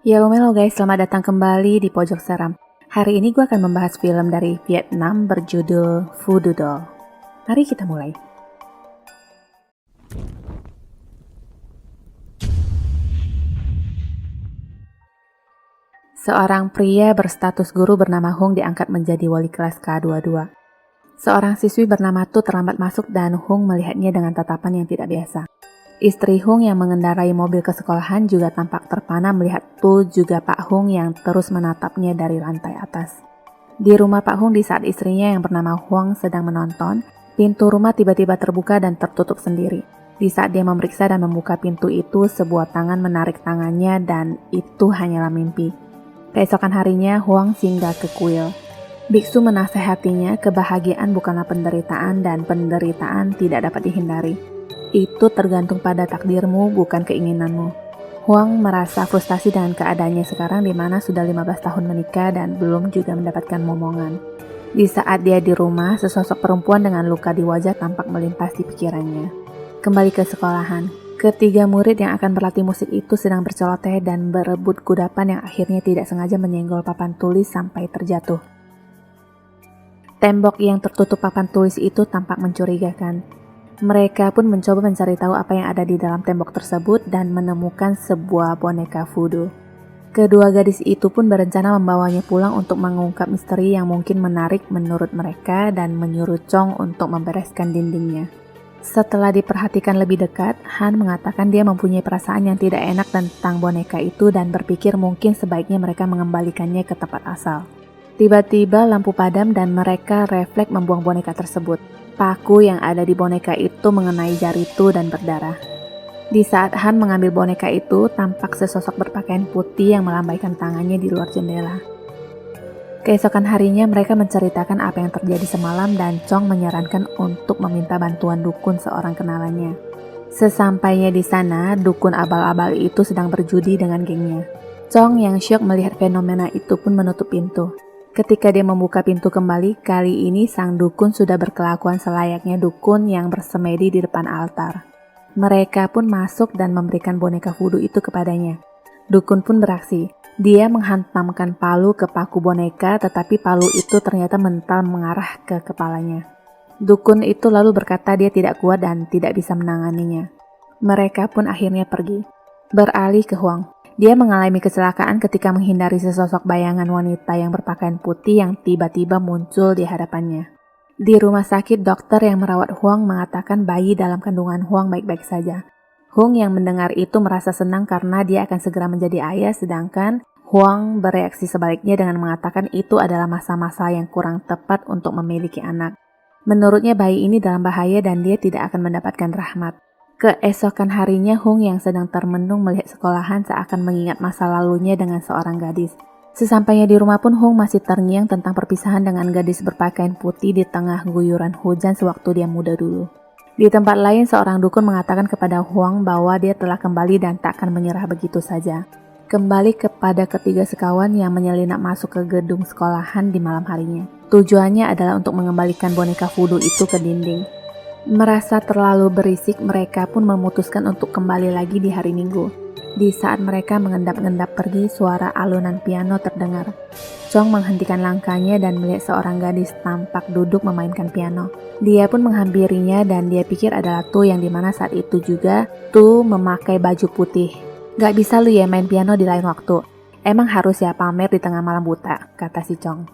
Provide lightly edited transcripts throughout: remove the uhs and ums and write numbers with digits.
Yellow guys, selamat datang kembali di Pojok Seram. Hari ini gue akan membahas film dari Vietnam berjudul Voodoo Doll. Mari kita mulai. Seorang pria berstatus guru bernama Hung diangkat menjadi wali kelas K22. Seorang siswi bernama Tu terlambat masuk dan Hung melihatnya dengan tatapan yang tidak biasa. Istri Hung yang mengendarai mobil ke sekolahan juga tampak terpana melihat Tu juga Pak Hung yang terus menatapnya dari lantai atas. Di rumah Pak Hung di saat istrinya yang bernama Huang sedang menonton, pintu rumah tiba-tiba terbuka dan tertutup sendiri. Di saat dia memeriksa dan membuka pintu itu, sebuah tangan menarik tangannya dan itu hanyalah mimpi. Keesokan harinya, Huang singgah ke kuil. Biksu menasehatinya, kebahagiaan bukanlah penderitaan dan penderitaan tidak dapat dihindari. Itu tergantung pada takdirmu, bukan keinginanmu. Huang merasa frustasi dengan keadaannya sekarang di mana sudah 15 tahun menikah dan belum juga mendapatkan momongan. Di saat dia di rumah, sesosok perempuan dengan luka di wajah tampak melintas di pikirannya. Kembali ke sekolahan. Ketiga murid yang akan berlatih musik itu sedang berceloteh dan berebut kudapan yang akhirnya tidak sengaja menyenggol papan tulis sampai terjatuh. Tembok yang tertutup papan tulis itu tampak mencurigakan. Mereka pun mencoba mencari tahu apa yang ada di dalam tembok tersebut dan menemukan sebuah boneka voodoo. Kedua gadis itu pun berencana membawanya pulang untuk mengungkap misteri yang mungkin menarik menurut mereka dan menyuruh Chong untuk membereskan dindingnya. Setelah diperhatikan lebih dekat, Han mengatakan dia mempunyai perasaan yang tidak enak tentang boneka itu dan berpikir mungkin sebaiknya mereka mengembalikannya ke tempat asal. Tiba-tiba lampu padam dan mereka refleks membuang boneka tersebut. Paku yang ada di boneka itu mengenai jari Tu dan berdarah. Di saat Han mengambil boneka itu, tampak sesosok berpakaian putih yang melambaikan tangannya di luar jendela. Keesokan harinya mereka menceritakan apa yang terjadi semalam dan Chong menyarankan untuk meminta bantuan dukun seorang kenalannya. Sesampainya di sana, dukun abal-abal itu sedang berjudi dengan gengnya. Chong yang syok melihat fenomena itu pun menutup pintu. Ketika dia membuka pintu kembali, kali ini sang dukun sudah berkelakuan selayaknya dukun yang bersemedi di depan altar. Mereka pun masuk dan memberikan boneka voodoo itu kepadanya. Dukun pun beraksi. Dia menghantamkan palu ke paku boneka, tetapi palu itu ternyata mental mengarah ke kepalanya. Dukun itu lalu berkata dia tidak kuat dan tidak bisa menanganinya. Mereka pun akhirnya pergi. Beralih ke Huang. Dia mengalami kecelakaan ketika menghindari sesosok bayangan wanita yang berpakaian putih yang tiba-tiba muncul di hadapannya. Di rumah sakit, dokter yang merawat Huang mengatakan bayi dalam kandungan Huang baik-baik saja. Hung yang mendengar itu merasa senang karena dia akan segera menjadi ayah, sedangkan Huang bereaksi sebaliknya dengan mengatakan itu adalah masa-masa yang kurang tepat untuk memiliki anak. Menurutnya bayi ini dalam bahaya dan dia tidak akan mendapatkan rahmat. Keesokan harinya, Hung yang sedang termenung melihat sekolahan seakan mengingat masa lalunya dengan seorang gadis. Sesampainya di rumah pun Hung masih terngiang tentang perpisahan dengan gadis berpakaian putih di tengah guyuran hujan sewaktu dia muda dulu. Di tempat lain, seorang dukun mengatakan kepada Huang bahwa dia telah kembali dan tak akan menyerah begitu saja. Kembali kepada ketiga sekawan yang menyelinap masuk ke gedung sekolahan di malam harinya. Tujuannya adalah untuk mengembalikan boneka voodoo itu ke dinding. Merasa terlalu berisik, mereka pun memutuskan untuk kembali lagi di hari Minggu. Di saat mereka mengendap-endap pergi, suara alunan piano terdengar. Chong menghentikan langkahnya dan melihat seorang gadis tampak duduk memainkan piano. Dia pun menghampirinya dan dia pikir adalah Tu yang dimana saat itu juga Tu memakai baju putih. Gak bisa lu ya main piano di lain waktu. Emang harus ya pamer di tengah malam buta, kata si Chong.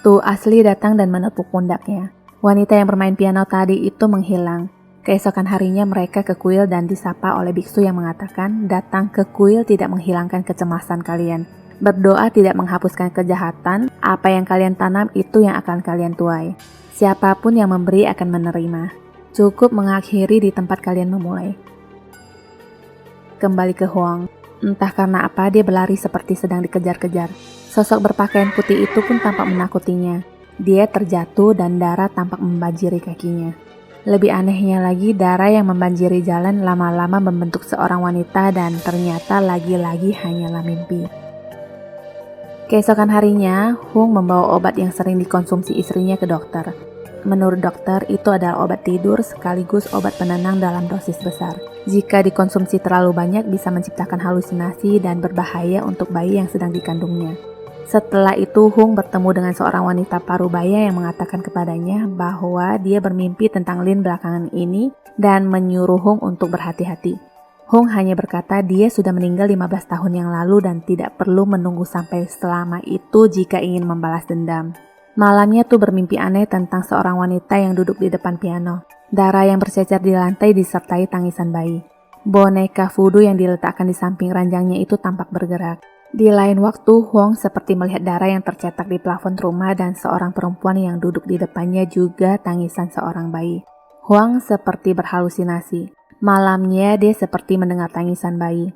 Tu asli datang dan menepuk pundaknya. Wanita yang bermain piano tadi itu menghilang. Keesokan harinya mereka ke kuil dan disapa oleh biksu yang mengatakan datang ke kuil tidak menghilangkan kecemasan kalian. Berdoa tidak menghapuskan kejahatan, apa yang kalian tanam itu yang akan kalian tuai. Siapapun yang memberi akan menerima. Cukup mengakhiri di tempat kalian memulai. Kembali ke Huang. Entah karena apa dia berlari seperti sedang dikejar-kejar. Sosok berpakaian putih itu pun tampak menakutinya. Dia terjatuh dan darah tampak membanjiri kakinya. Lebih anehnya lagi, darah yang membanjiri jalan lama-lama membentuk seorang wanita dan ternyata lagi-lagi hanyalah mimpi. Keesokan harinya, Hung membawa obat yang sering dikonsumsi istrinya ke dokter. Menurut dokter, itu adalah obat tidur sekaligus obat penenang dalam dosis besar. Jika dikonsumsi terlalu banyak bisa menciptakan halusinasi dan berbahaya untuk bayi yang sedang dikandungnya. Setelah itu, Hung bertemu dengan seorang wanita parubaya yang mengatakan kepadanya bahwa dia bermimpi tentang Lin belakangan ini dan menyuruh Hung untuk berhati-hati. Hung hanya berkata dia sudah meninggal 15 tahun yang lalu dan tidak perlu menunggu sampai selama itu jika ingin membalas dendam. Malamnya tuh bermimpi aneh tentang seorang wanita yang duduk di depan piano. Darah yang bercecer di lantai disertai tangisan bayi. Boneka voodoo yang diletakkan di samping ranjangnya itu tampak bergerak. Di lain waktu, Huang seperti melihat darah yang tercetak di plafon rumah dan seorang perempuan yang duduk di depannya juga tangisan seorang bayi. Huang seperti berhalusinasi. Malamnya dia seperti mendengar tangisan bayi.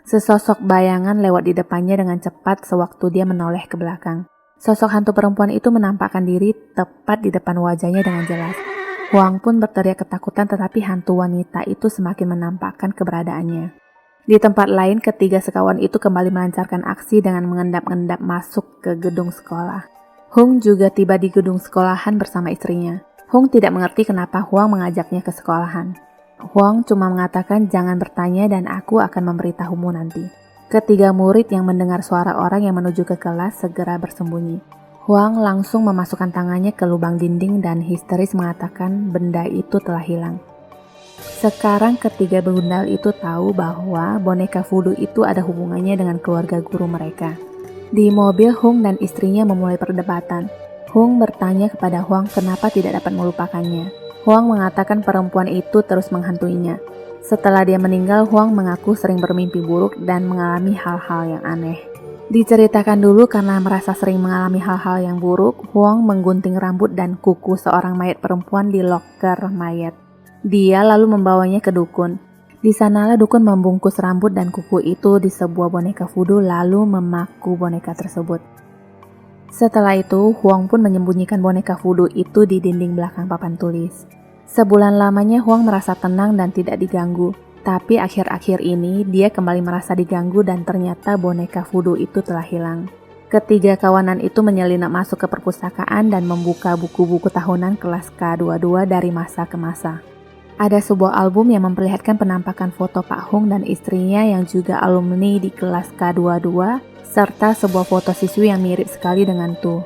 Sesosok bayangan lewat di depannya dengan cepat sewaktu dia menoleh ke belakang. Sosok hantu perempuan itu menampakkan diri tepat di depan wajahnya dengan jelas. Huang pun berteriak ketakutan tetapi hantu wanita itu semakin menampakkan keberadaannya. Di tempat lain, ketiga sekawan itu kembali melancarkan aksi dengan mengendap-endap masuk ke gedung sekolah. Hung juga tiba di gedung sekolahan bersama istrinya. Hung tidak mengerti kenapa Huang mengajaknya ke sekolahan. Huang cuma mengatakan jangan bertanya dan aku akan memberitahumu nanti. Ketiga murid yang mendengar suara orang yang menuju ke kelas segera bersembunyi. Huang langsung memasukkan tangannya ke lubang dinding dan histeris mengatakan benda itu telah hilang. Sekarang ketiga begundal itu tahu bahwa boneka voodoo itu ada hubungannya dengan keluarga guru mereka. Di mobil, Hung dan istrinya memulai perdebatan. Hung bertanya kepada Huang kenapa tidak dapat melupakannya. Huang mengatakan perempuan itu terus menghantuinya. Setelah dia meninggal, Huang mengaku sering bermimpi buruk dan mengalami hal-hal yang aneh. Diceritakan dulu karena merasa sering mengalami hal-hal yang buruk, Huang menggunting rambut dan kuku seorang mayat perempuan di loker mayat. Dia lalu membawanya ke dukun. Di sanalah dukun membungkus rambut dan kuku itu di sebuah boneka voodoo lalu memaku boneka tersebut. Setelah itu, Huang pun menyembunyikan boneka voodoo itu di dinding belakang papan tulis. Sebulan lamanya Huang merasa tenang dan tidak diganggu. Tapi akhir-akhir ini dia kembali merasa diganggu dan ternyata boneka voodoo itu telah hilang. Ketiga kawanan itu menyelinap masuk ke perpustakaan dan membuka buku-buku tahunan kelas K22 dari masa ke masa. Ada sebuah album yang memperlihatkan penampakan foto Pak Hung dan istrinya yang juga alumni di kelas K22 serta sebuah foto siswi yang mirip sekali dengan Tu.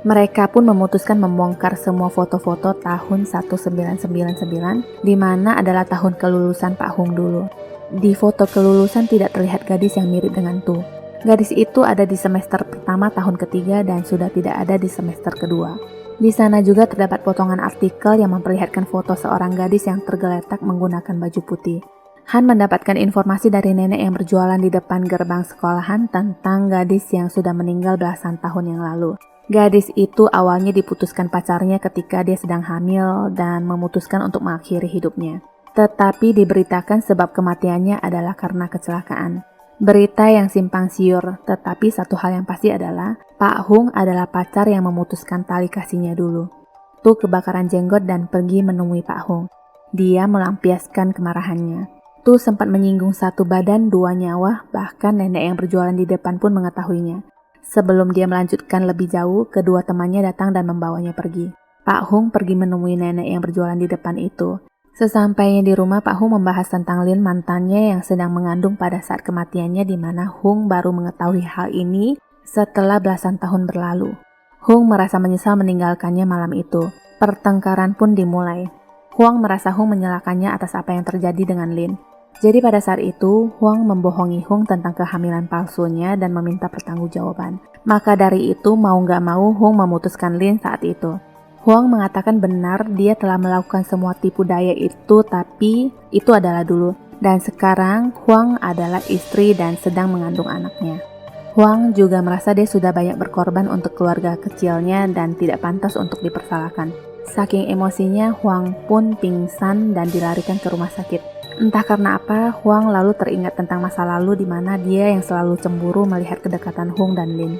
Mereka pun memutuskan membongkar semua foto-foto tahun 1999 di mana adalah tahun kelulusan Pak Hung dulu. Di foto kelulusan tidak terlihat gadis yang mirip dengan Tu. Gadis itu ada di semester pertama tahun ketiga dan sudah tidak ada di semester kedua. Di sana juga terdapat potongan artikel yang memperlihatkan foto seorang gadis yang tergeletak menggunakan baju putih. Han mendapatkan informasi dari nenek yang berjualan di depan gerbang sekolahan tentang gadis yang sudah meninggal belasan tahun yang lalu. Gadis itu awalnya diputuskan pacarnya ketika dia sedang hamil dan memutuskan untuk mengakhiri hidupnya. Tetapi diberitakan sebab kematiannya adalah karena kecelakaan. Berita yang simpang siur, tetapi satu hal yang pasti adalah Pak Hung adalah pacar yang memutuskan tali kasihnya dulu. Tu kebakaran jenggot dan pergi menemui Pak Hung. Dia melampiaskan kemarahannya. Tu sempat menyinggung satu badan dua nyawa, bahkan nenek yang berjualan di depan pun mengetahuinya. Sebelum dia melanjutkan lebih jauh, kedua temannya datang dan membawanya pergi. Pak Hung pergi menemui nenek yang berjualan di depan itu. Sesampainya di rumah, Pak Hung membahas tentang Lin mantannya yang sedang mengandung pada saat kematiannya di mana Hung baru mengetahui hal ini setelah belasan tahun berlalu. Hung merasa menyesal meninggalkannya malam itu. Pertengkaran pun dimulai. Huang merasa Hung menyalahkannya atas apa yang terjadi dengan Lin. Jadi pada saat itu, Huang membohongi Hung tentang kehamilan palsunya dan meminta pertanggungjawaban. Maka dari itu, mau gak mau Hung memutuskan Lin saat itu. Huang mengatakan benar dia telah melakukan semua tipu daya itu, tapi itu adalah dulu. Dan sekarang, Huang adalah istri dan sedang mengandung anaknya. Huang juga merasa dia sudah banyak berkorban untuk keluarga kecilnya dan tidak pantas untuk dipersalahkan. Saking emosinya, Huang pun pingsan dan dilarikan ke rumah sakit. Entah karena apa, Huang lalu teringat tentang masa lalu di mana dia yang selalu cemburu melihat kedekatan Hung dan Lin.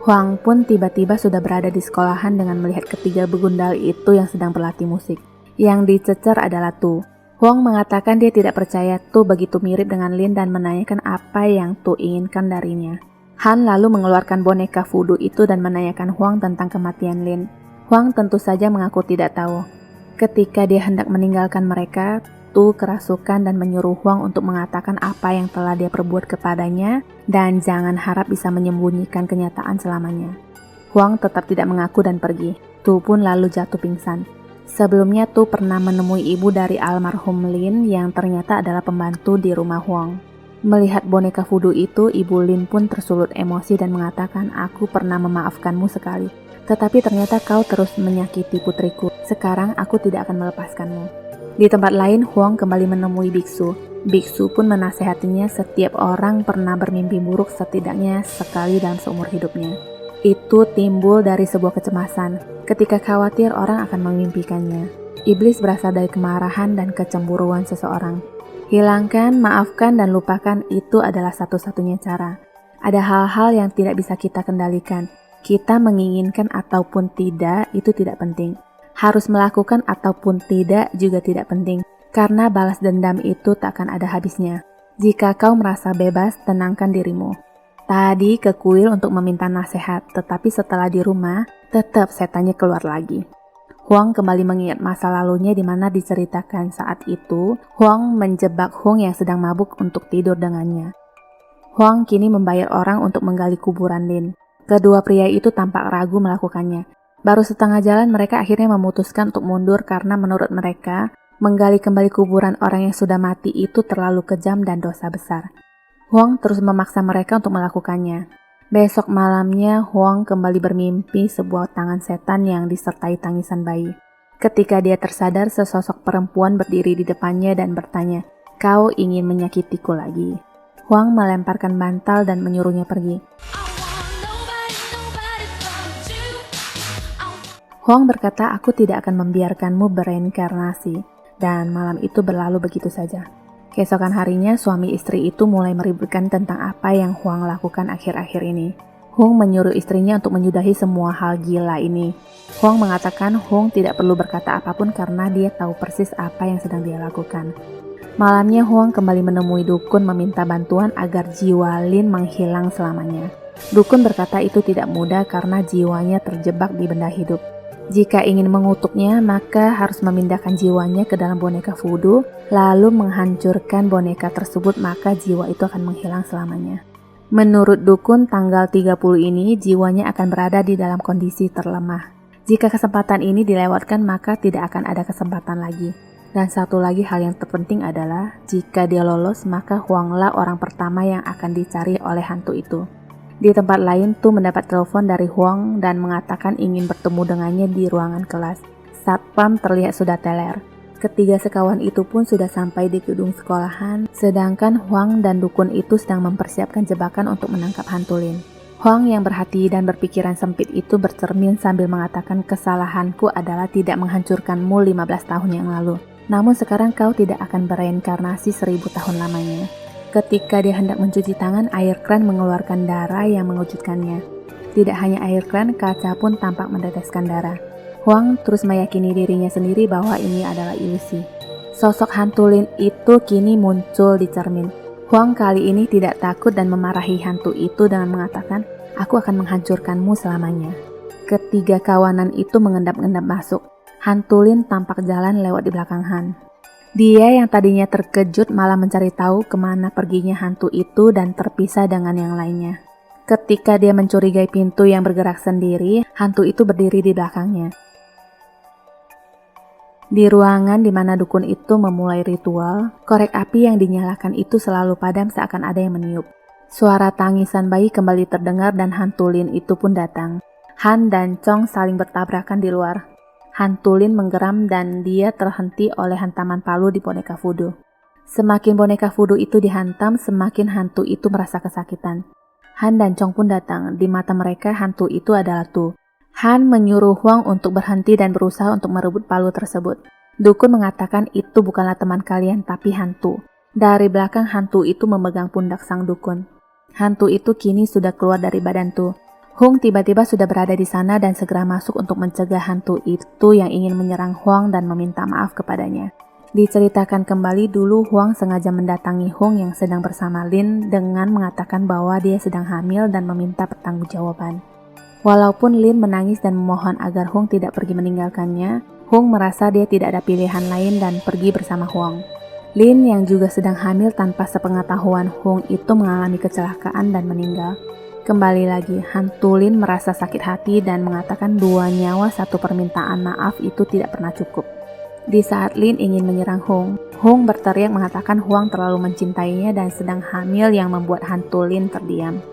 Huang pun tiba-tiba sudah berada di sekolahan dengan melihat ketiga begundal itu yang sedang berlatih musik. Yang dicecer adalah Tu. Huang mengatakan dia tidak percaya Tu begitu mirip dengan Lin dan menanyakan apa yang Tu inginkan darinya. Han lalu mengeluarkan boneka voodoo itu dan menanyakan Huang tentang kematian Lin. Huang tentu saja mengaku tidak tahu. Ketika dia hendak meninggalkan mereka, Tu kerasukan dan menyuruh Huang untuk mengatakan apa yang telah dia perbuat kepadanya dan jangan harap bisa menyembunyikan kenyataan selamanya. Huang tetap tidak mengaku dan pergi. Tu pun lalu jatuh pingsan. Sebelumnya Tu pernah menemui ibu dari almarhum Lin yang ternyata adalah pembantu di rumah Huang. Melihat boneka voodoo itu, Ibu Lin pun tersulut emosi dan mengatakan, "Aku pernah memaafkanmu sekali. Tetapi ternyata kau terus menyakiti putriku. Sekarang aku tidak akan melepaskanmu." Di tempat lain, Huang kembali menemui biksu. Biksu pun menasehatinya setiap orang pernah bermimpi buruk setidaknya sekali dalam seumur hidupnya. Itu timbul dari sebuah kecemasan. Ketika khawatir orang akan memimpikannya. Iblis berasal dari kemarahan dan kecemburuan seseorang. Hilangkan, maafkan, dan lupakan itu adalah satu-satunya cara. Ada hal-hal yang tidak bisa kita kendalikan. Kita menginginkan ataupun tidak, itu tidak penting. Harus melakukan ataupun tidak juga tidak penting. Karena balas dendam itu tak akan ada habisnya. Jika kau merasa bebas, tenangkan dirimu. Tadi ke kuil untuk meminta nasihat, tetapi setelah di rumah, tetap setannya keluar lagi. Huang kembali mengingat masa lalunya di mana diceritakan saat itu, Huang menjebak Hong yang sedang mabuk untuk tidur dengannya. Huang kini membayar orang untuk menggali kuburan Lin. Kedua pria itu tampak ragu melakukannya. Baru setengah jalan mereka akhirnya memutuskan untuk mundur karena menurut mereka, menggali kembali kuburan orang yang sudah mati itu terlalu kejam dan dosa besar. Huang terus memaksa mereka untuk melakukannya. Besok malamnya, Huang kembali bermimpi sebuah tangan setan yang disertai tangisan bayi. Ketika dia tersadar, sesosok perempuan berdiri di depannya dan bertanya, "Kau ingin menyakitiku lagi?" Huang melemparkan bantal dan menyuruhnya pergi. Huang berkata, "Aku tidak akan membiarkanmu bereinkarnasi." Dan malam itu berlalu begitu saja. Keesokan harinya, suami istri itu mulai meributkan tentang apa yang Huang lakukan akhir-akhir ini. Huang menyuruh istrinya untuk menyudahi semua hal gila ini. Huang mengatakan Huang tidak perlu berkata apapun karena dia tahu persis apa yang sedang dia lakukan. Malamnya, Huang kembali menemui dukun meminta bantuan agar jiwa Lin menghilang selamanya. Dukun berkata itu tidak mudah karena jiwanya terjebak di benda hidup. Jika ingin mengutuknya, maka harus memindahkan jiwanya ke dalam boneka voodoo, lalu menghancurkan boneka tersebut, maka jiwa itu akan menghilang selamanya. Menurut dukun, tanggal 30 ini jiwanya akan berada di dalam kondisi terlemah. Jika kesempatan ini dilewatkan, maka tidak akan ada kesempatan lagi. Dan satu lagi hal yang terpenting adalah, jika dia lolos, maka Huanglah orang pertama yang akan dicari oleh hantu itu. Di tempat lain, Tu mendapat telepon dari Huang dan mengatakan ingin bertemu dengannya di ruangan kelas. Satpam terlihat sudah teler. Ketiga sekawan itu pun sudah sampai di gedung sekolahan, sedangkan Huang dan dukun itu sedang mempersiapkan jebakan untuk menangkap hantu Lin. Huang yang berhati dan berpikiran sempit itu bercermin sambil mengatakan, "Kesalahanku adalah tidak menghancurkanmu 15 tahun yang lalu. Namun sekarang kau tidak akan bereinkarnasi 1000 tahun lamanya." Ketika dia hendak mencuci tangan, air kran mengeluarkan darah yang mengejutkannya. Tidak hanya air kran, kaca pun tampak meneteskan darah. Huang terus meyakini dirinya sendiri bahwa ini adalah ilusi. Sosok hantu Lin itu kini muncul di cermin. Huang kali ini tidak takut dan memarahi hantu itu dengan mengatakan, "Aku akan menghancurkanmu selamanya." Ketiga kawanan itu mengendap-endap masuk. Hantu Lin tampak jalan lewat di belakang Han. Dia yang tadinya terkejut malah mencari tahu kemana perginya hantu itu dan terpisah dengan yang lainnya. Ketika dia mencurigai pintu yang bergerak sendiri, hantu itu berdiri di belakangnya. Di ruangan di mana dukun itu memulai ritual, korek api yang dinyalakan itu selalu padam seakan ada yang meniup. Suara tangisan bayi kembali terdengar dan hantu Lin itu pun datang. Han dan Chong saling bertabrakan di luar. Hantu Lin menggeram dan dia terhenti oleh hantaman palu di boneka voodoo. Semakin boneka voodoo itu dihantam, semakin hantu itu merasa kesakitan. Han dan Chong pun datang. Di mata mereka, hantu itu adalah Tu. Han menyuruh Huang untuk berhenti dan berusaha untuk merebut palu tersebut. Dukun mengatakan itu bukanlah teman kalian tapi hantu. Dari belakang hantu itu memegang pundak sang dukun. Hantu itu kini sudah keluar dari badan Tu. Hung tiba-tiba sudah berada di sana dan segera masuk untuk mencegah hantu itu yang ingin menyerang Huang dan meminta maaf kepadanya. Diceritakan kembali dulu Huang sengaja mendatangi Hung yang sedang bersama Lin dengan mengatakan bahwa dia sedang hamil dan meminta pertanggungjawaban. Walaupun Lin menangis dan memohon agar Hong tidak pergi meninggalkannya, Hong merasa dia tidak ada pilihan lain dan pergi bersama Huang. Lin yang juga sedang hamil tanpa sepengetahuan Hong itu mengalami kecelakaan dan meninggal. Kembali lagi, hantu Lin merasa sakit hati dan mengatakan 2 nyawa 1 permintaan maaf itu tidak pernah cukup. Di saat Lin ingin menyerang Hong, Hong berteriak mengatakan Huang terlalu mencintainya dan sedang hamil yang membuat hantu Lin terdiam.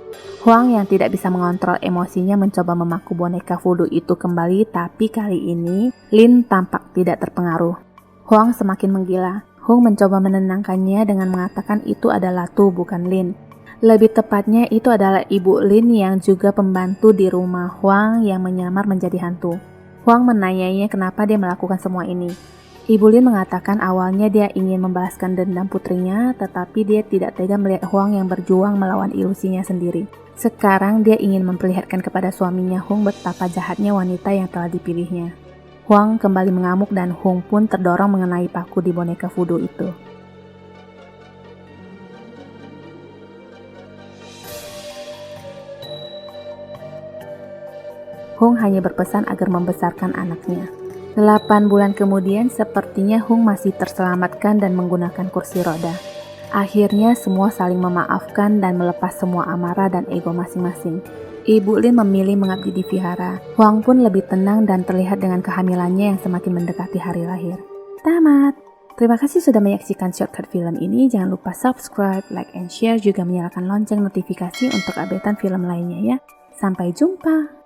Huang yang tidak bisa mengontrol emosinya mencoba memaku boneka voodoo itu kembali, tapi kali ini Lin tampak tidak terpengaruh. Huang semakin menggila. Hong mencoba menenangkannya dengan mengatakan itu adalah Tu bukan Lin. Lebih tepatnya itu adalah ibu Lin yang juga pembantu di rumah Huang yang menyamar menjadi hantu. Huang menanyainya kenapa dia melakukan semua ini. Ibu Lin mengatakan awalnya dia ingin membalaskan dendam putrinya, tetapi dia tidak tega melihat Huang yang berjuang melawan ilusinya sendiri. Sekarang dia ingin memperlihatkan kepada suaminya Hong betapa jahatnya wanita yang telah dipilihnya. Huang kembali mengamuk dan Hong pun terdorong mengenai paku di boneka voodoo itu. Hong hanya berpesan agar membesarkan anaknya. 8 bulan kemudian sepertinya Hong masih terselamatkan dan menggunakan kursi roda. Akhirnya semua saling memaafkan dan melepas semua amarah dan ego masing-masing. Ibu Lin memilih mengabdi di vihara. Huang pun lebih tenang dan terlihat dengan kehamilannya yang semakin mendekati hari lahir. Tamat! Terima kasih sudah menyaksikan shortcut film ini. Jangan lupa subscribe, like, and share, juga menyalakan lonceng notifikasi untuk updatean film lainnya ya. Sampai jumpa!